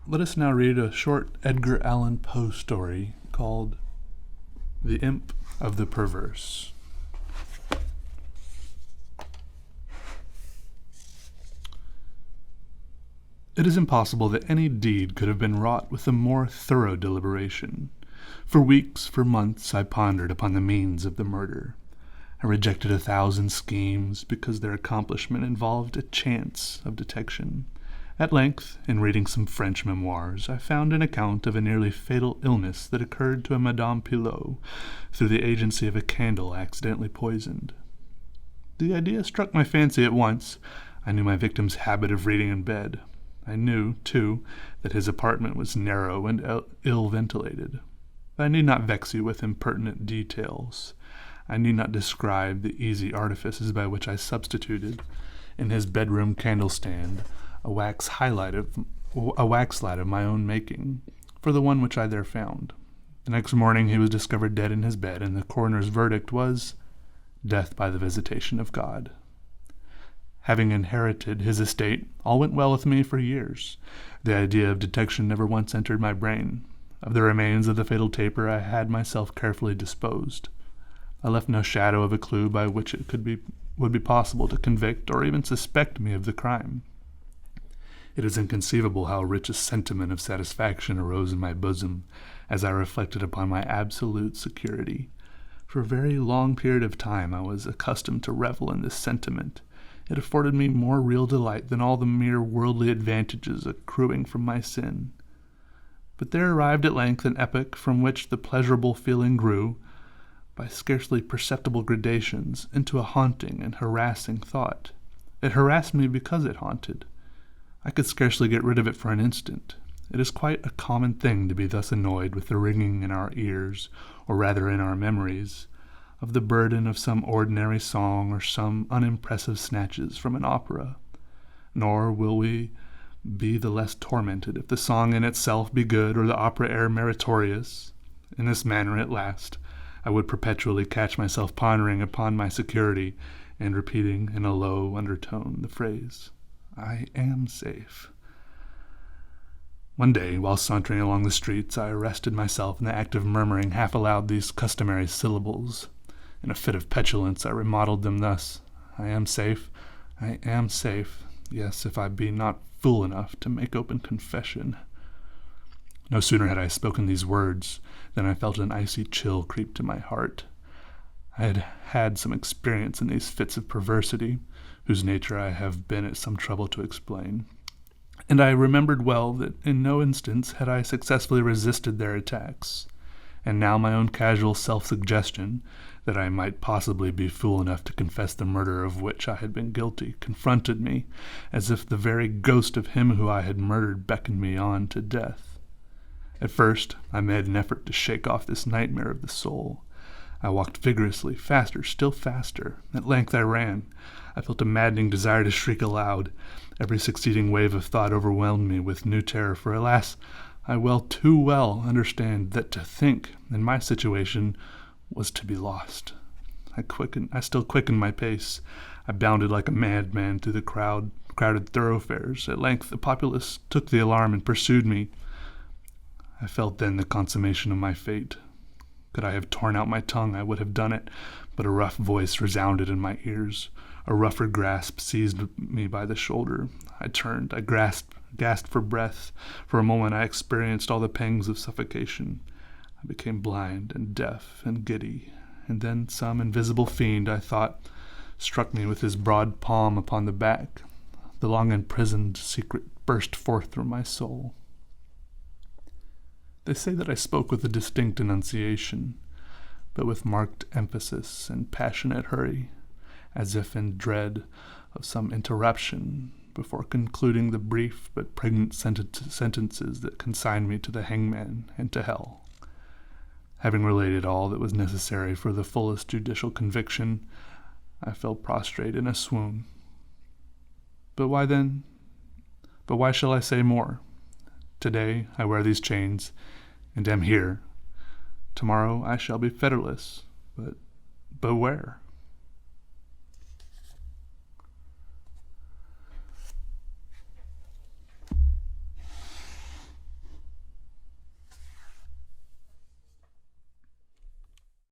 Let us now read a short Edgar Allan Poe story called The Imp of the Perverse. It is impossible that any deed could have been wrought with a more thorough deliberation. For weeks, for months, I pondered upon the means of the murder. I rejected 1,000 schemes because their accomplishment involved a chance of detection. At length, in reading some French memoirs, I found an account of a nearly fatal illness that occurred to a Madame Pilot through the agency of a candle accidentally poisoned. The idea struck my fancy at once. I knew my victim's habit of reading in bed. I knew, too, that his apartment was narrow and ill-ventilated. But I need not vex you with impertinent details. I need not describe the easy artifices by which I substituted, in his bedroom candle-stand, a wax light of my own making, for the one which I there found. The next morning he was discovered dead in his bed, and the coroner's verdict was death by the visitation of God. Having inherited his estate, all went well with me for years. The idea of detection never once entered my brain. Of the remains of the fatal taper I had myself carefully disposed. I left no shadow of a clue by which it would be possible to convict or even suspect me of the crime. It is inconceivable how rich a sentiment of satisfaction arose in my bosom as I reflected upon my absolute security. For a very long period of time I was accustomed to revel in this sentiment. It afforded me more real delight than all the mere worldly advantages accruing from my sin. But there arrived at length an epoch from which the pleasurable feeling grew, by scarcely perceptible gradations, into a haunting and harassing thought. It harassed me because it haunted. I could scarcely get rid of it for an instant. It is quite a common thing to be thus annoyed with the ringing in our ears, or rather in our memories, of the burden of some ordinary song or some unimpressive snatches from an opera. Nor will we be the less tormented if the song in itself be good or the opera air meritorious. In this manner, at last, I would perpetually catch myself pondering upon my security and repeating in a low undertone the phrase, "I am safe." One day, while sauntering along the streets, I arrested myself in the act of murmuring half aloud these customary syllables. In a fit of petulance, I remodeled them thus: "I am safe, I am safe, yes, if I be not fool enough to make open confession." No sooner had I spoken these words than I felt an icy chill creep to my heart. I had had some experience in these fits of perversity, whose nature I have been at some trouble to explain, and I remembered well that in no instance had I successfully resisted their attacks. And now my own casual self-suggestion, that I might possibly be fool enough to confess the murder of which I had been guilty, confronted me, as if the very ghost of him who I had murdered beckoned me on to death. At first, I made an effort to shake off this nightmare of the soul. I walked vigorously, faster, still faster. At length I ran. I felt a maddening desire to shriek aloud. Every succeeding wave of thought overwhelmed me with new terror, for alas, I too well understand that to think, in my situation, was to be lost. I still quickened my pace. I bounded like a madman through the crowded thoroughfares. At length the populace took the alarm and pursued me. I felt then the consummation of my fate. Could I have torn out my tongue, I would have done it, but a rough voice resounded in my ears. A rougher grasp seized me by the shoulder. I turned. I gasped for breath. For a moment I experienced all the pangs of suffocation. I became blind and deaf and giddy, and then some invisible fiend, I thought, struck me with his broad palm upon the back. The long-imprisoned secret burst forth from my soul. They say that I spoke with a distinct enunciation, but with marked emphasis and passionate hurry, as if in dread of some interruption before concluding the brief but pregnant sentences that consigned me to the hangman and to hell. Having related all that was necessary for the fullest judicial conviction, I fell prostrate in a swoon. But why shall I say more? Today I wear these chains and am here. Tomorrow I shall be fetterless, but where?